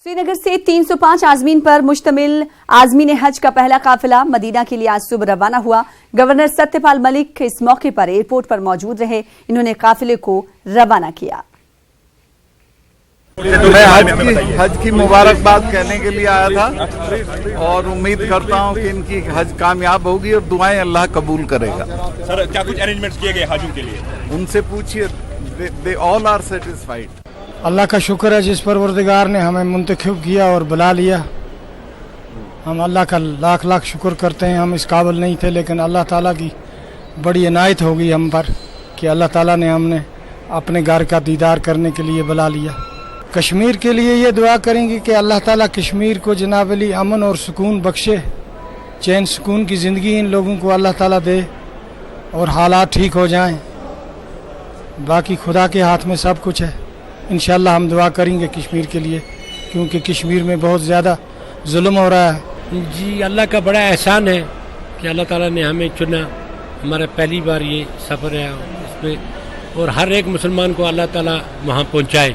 श्रीनगर से 305 आज़मीन पर मुश्तमिल आज़मीन हज का पहला काफिला मदीना के लिए आज सुबह रवाना हुआ। गवर्नर सत्यपाल मलिक इस मौके पर एयरपोर्ट पर मौजूद रहे। इन्होंने काफिले को रवाना किया। मैं हज की मुबारकबाद कहने के लिए आया था और उम्मीद करता हूं कि इनकी हज कामयाब होगी और दुआएं अल्लाह कबूल करेगा। सर, क्या कुछ अरेंजमेंट्स किए गए हाजियों के लिए? उनसे पूछिए, दे ऑल आर सेटिस्फाइड। अल्लाह का शुक्र है जिस परवरदिगार ने हमें मुंतखब किया और बुला लिया। हम अल्लाह का लाख लाख शुक्र करते हैं। हम इस काबिल नहीं थे, लेकिन अल्लाह ताला की बड़ी इनायत हो गई हम पर कि अल्लाह ताला ने हमने अपने घर का दीदार करने के लिए बुला लिया। कश्मीर के लिए ये दुआ करेंगे कि अल्लाह ताला कश्मीर को जनाब अली अमन और सुकून बख्शे, चैन सुकून की ज़िंदगी इन लोगों को अल्लाह ताला दे और हालात ठीक हो जाएं। बाकी खुदा के हाथ में सब कुछ है। इंशाअल्लाह हम दुआ करेंगे कश्मीर के लिए, क्योंकि कश्मीर में बहुत ज़्यादा जुल्म हो रहा है। जी, अल्लाह का बड़ा एहसान है कि अल्लाह ताला ने हमें चुना। हमारा पहली बार ये सफ़र है इसमें, और हर एक मुसलमान को अल्लाह ताला वहाँ पहुँचाए,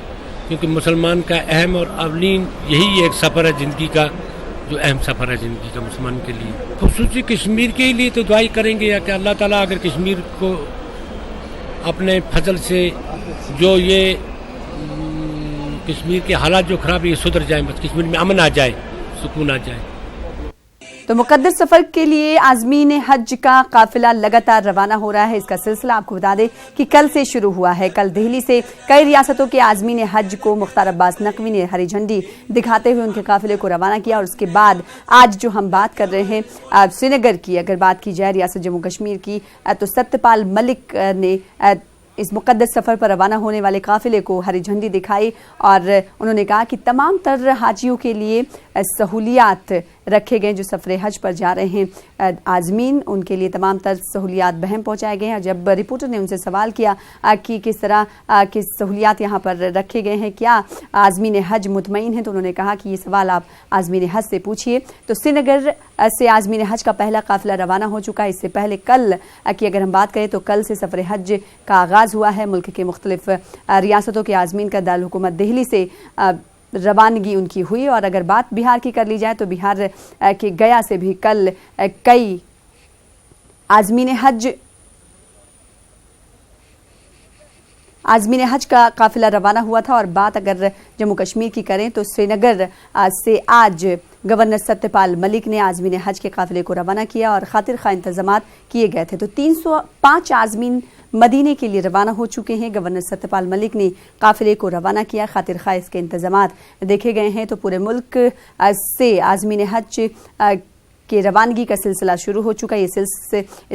क्योंकि मुसलमान का अहम और अवलीन यही एक सफ़र है ज़िंदगी का, जो अहम सफ़र है ज़िंदगी का मुसलमान के लिए। खुसूसी कश्मीर के लिए तो दुआई करेंगे या कि अल्लाह ताला अगर कश्मीर को अपने फजल से जो ये कश्मीर के हालात जो खराब है ये सुधर जाए, बस कश्मीर में अमन आ जाए, सुकून आ जाए। तो मुकद्दस सफर के लिए आज़मीन हज का काफिला लगातार रवाना हो रहा है। इसका सिलसिला आपको बता दें कि कल से शुरू हुआ है। कल दिल्ली से कई रियासतों के आज़मीन हज को मुख्तार अब्बास नकवी ने हरी झंडी दिखाते हुए उनके काफिले को रवाना किया। और उसके बाद आज जो हम बात कर रहे हैं श्रीनगर की, अगर बात की जाए रियासत जम्मू कश्मीर की, तो सत्यपाल मलिक ने इस मुकद्दस सफ़र पर रवाना होने वाले काफिले को हरी झंडी दिखाई और उन्होंने कहा कि तमाम तर हाजियों के लिए सहूलियात रखे गए। जो सफ़र हज पर जा रहे हैं आज़मीन, उनके लिए तमाम तर सहूलियात बहम पहुंचाए गए हैं। जब रिपोर्टर ने उनसे सवाल किया कि किस तरह की सहूलियात यहाँ पर रखे गए हैं, क्या आज़मीन हज मुतमईन हैं, तो उन्होंने कहा कि ये सवाल आप आज़मीन हज से पूछिए। तो श्रीनगर से आज़मीन हज का पहला काफिला रवाना हो चुका है। इससे पहले कल की अगर हम बात करें तो कल से सफ़र हज का आगाज़ हुआ है। मुल्क के मुख्तलिफ रियासतों के आज़मीन का दारुल हुकूमत दिल्ली से रवानगी उनकी हुई। और अगर बात बिहार की कर ली जाए तो बिहार के गया से भी कल कई आज़मीन हज का काफिला रवाना हुआ था। और बात अगर जम्मू कश्मीर की करें तो श्रीनगर से आज गवर्नर सत्यपाल मलिक ने आज़मीन हज के काफिले को रवाना किया और खातिर खा इंतजामात किए गए थे। तो 305 आज़मीन मदीने के लिए रवाना हो चुके हैं। गवर्नर सत्यपाल मलिक ने काफिले को रवाना किया, खातिर खा इसके इंतजामात देखे गए हैं। तो पूरे मुल्क से आज़मीन हज कि रवानगी का सिलसिला शुरू हो चुका है। इस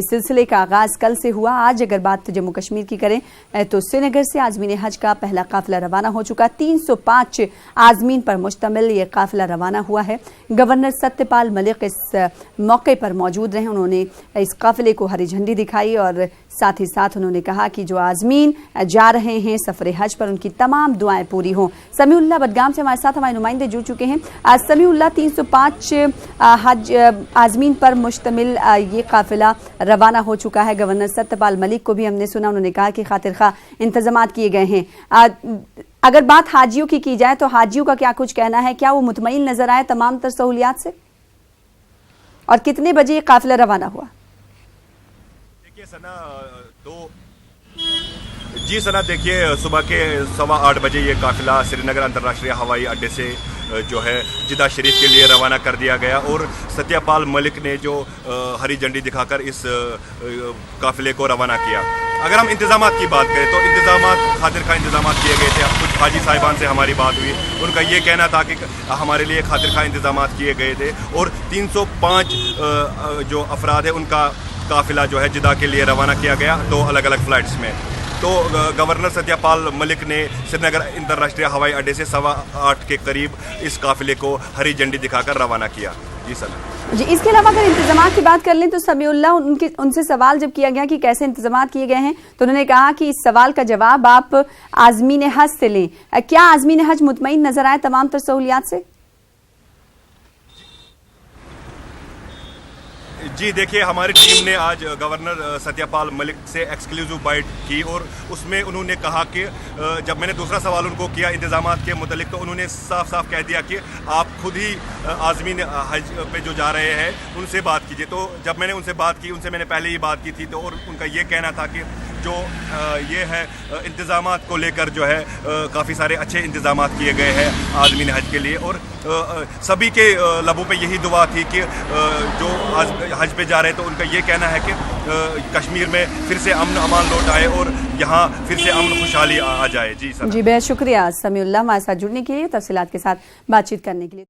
सिलसिले का आगाज़ कल से हुआ। आज अगर बात जम्मू कश्मीर की करें तो श्रीनगर से आज़मीन हज का पहला काफिला रवाना हो चुका। 305 आज़मीन पर मुश्तमिल ये काफिला रवाना हुआ है। गवर्नर सत्यपाल मलिक इस मौके पर मौजूद रहे। उन्होंने इस काफिले को हरी झंडी दिखाई और साथ ही साथ उन्होंने कहा कि जो आज़मीन जा रहे हैं सफ़र हज पर, उनकी तमाम दुआएं पूरी हों। समीउल्लाह बडगाम से हमारे साथ हमारे नुमाइंदे जुड़ चुके हैं। समीउल्लाह, 305 हज आज़मीन पर मुश्तमिल ये काफिला रवाना हो चुका है। गवर्नर सत्यपाल मलिक को भी हमने सुना, उन्होंने कहा कि खातिर खा इंतजामात किए गए हैं। अगर बात हाजियों की जाए तो हाजियों का क्या कुछ कहना है? क्या वो मुतमईन नजर आए तमाम तर सहूलियात से? और कितने बजे ये काफिला रवाना हुआ? देखिए सना, जी सना, देखिए सुबह के 8:15 बजे ये काफिला श्रीनगर अंतर्राष्ट्रीय हवाई अड्डे से जो है जिदा शरीफ के लिए रवाना कर दिया गया। और सत्यपाल मलिक ने जो हरी झंडी दिखाकर इस काफिले को रवाना किया। अगर हम इंतजामात की बात करें तो इंतजामात खातिर खा इंतजामात किए गए थे। कुछ हाजी साहिबान से हमारी बात हुई, उनका ये कहना था कि हमारे लिए खातिर खा इंतजामात किए गए थे। और 305 जो अफराद है उनका काफिला जो है जिदा के लिए रवाना किया गया 2 अलग अलग फ़्लाइट्स में। तो गवर्नर सत्यपाल मलिक ने श्रीनगर अंतर्राष्ट्रीय हवाई अड्डे से 8:15 के करीब इस काफिले को हरी झंडी दिखाकर रवाना किया। जी सर जी, इसके अलावा अगर इंतजामात की बात कर लें तो समीउल्लाह, उनसे सवाल जब किया गया कि कैसे इंतजामात किए गए हैं तो उन्होंने कहा कि इस सवाल का जवाब आप आज़मीन हज से लें। क्या आज़मीन हज मुतमईन नजर आए तमाम तर सहूलियात से? जी देखिए, हमारी टीम ने आज गवर्नर सत्यपाल मलिक से एक्सक्लूसिव बाइट की और उसमें उन्होंने कहा कि जब मैंने दूसरा सवाल उनको किया इंतजामात के मुतालिक, तो उन्होंने साफ साफ कह दिया कि आप खुद ही आज़मीन हज पे जो जा रहे हैं उनसे बात कीजिए। तो जब मैंने उनसे बात की, उनसे मैंने पहले ही बात की थी, तो और उनका ये कहना था कि जो ये है इंतज़ामात को लेकर जो है काफ़ी सारे अच्छे इंतज़ामात किए गए हैं आज़मीन हज के लिए। और सभी के लबों पे यही दुआ थी कि जो हज पे जा रहे हैं तो उनका ये कहना है कि कश्मीर में फिर से अमन अमान लौट आए और यहाँ फिर से अमन खुशहाली आ जाए। जी सर, जी बेहद शुक्रिया समीउल्लाह हमारे साथ जुड़ने के लिए, तफसीलात के साथ बातचीत करने के लिए।